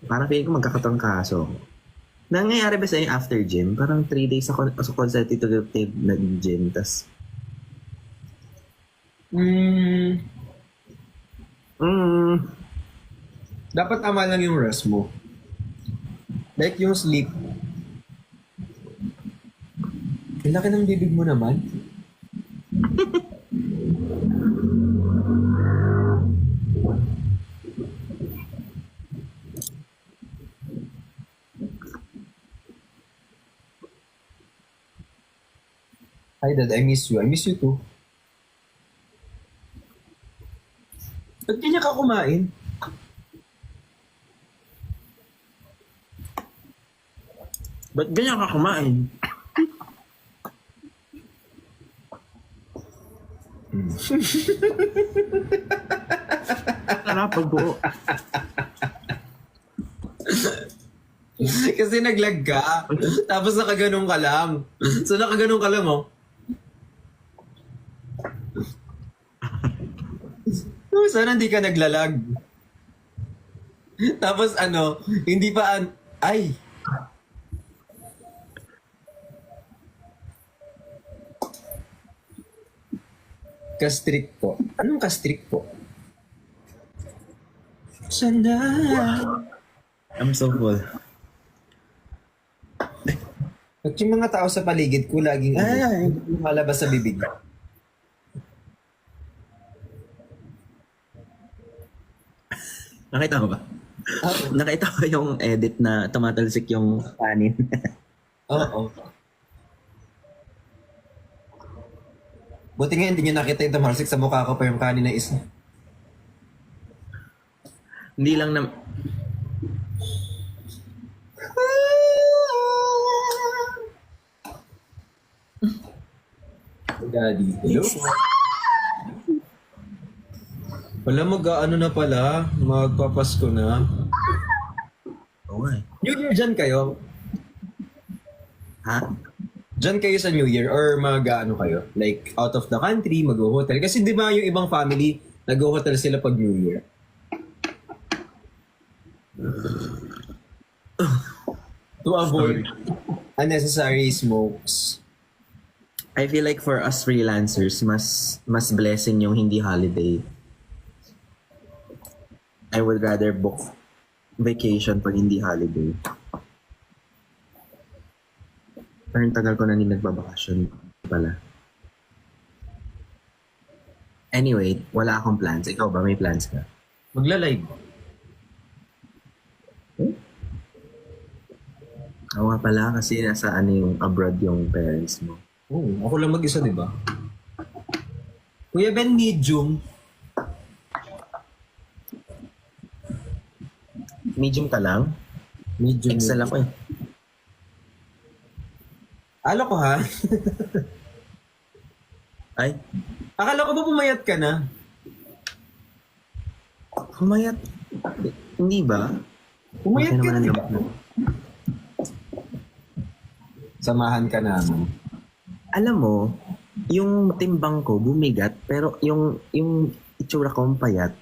Parang feeling ko magkakatrangkaso ako. Nangyayari ba sa'yo yung after gym? Parang 3 days ako consecutive na gym, tas Hmm, mm, dapat tama lang yung rest mo. Like yung sleep. Ang laki ng bibig mo naman. Hi Dad, I miss you. I miss you too. Ba't ganyan ka kumain? ba't ganyan ka kumain? Sarap pagbuo. Kasi naglag ka. Tapos nakaganong ka lang. So nakaganong ka lang, oh. Oh, sana hindi ka naglalag. Tapos ano, hindi pa ay. Kastrik po. Anong kastrik po? Sana. I'm so full. At yung mga tao sa paligid ko laging Ay. malabas sa bibig. Nakita mo ba? Nakita ko yung edit na tumatalsik yung kanin. Oo. Buti nga hindi nyo nakita yung tumarsik sa mukha ko pa yung kanin na isa. Hindi lang na... Daddy. Hello? Wala mag-ano na pala. Magpapasko na. Oo nga eh. New Year dyan kayo? Ha? Dyan kayo sa New Year or mag-ano kayo? Like out of the country, mag-hotel? Kasi di ba yung ibang family, nag-hotel sila pag New Year? To avoid unnecessary smokes. I feel like for us freelancers, mas blessing yung hindi holiday. I would rather book vacation pag hindi holiday. Pero yung tagal ko na din nagbabakasyon pala. Anyway, wala akong plans. Ikaw ba? May plans ka? Magla-live. Oo nga pala kasi nasa ano yung abroad yung parents mo. Oo, ako lang mag-isa, di ba? Kuya Ben, medium. Medium ka lang? Medium. Excel ako eh. Alo ko ha? Ay, Akala ko ba pumayat ka na? kumayat. Hindi ba? Pumayat Okay ka na, naman di ang ba? loob. Samahan ka namin. Alam mo, yung timbang ko bumigat pero yung itsura ko payat.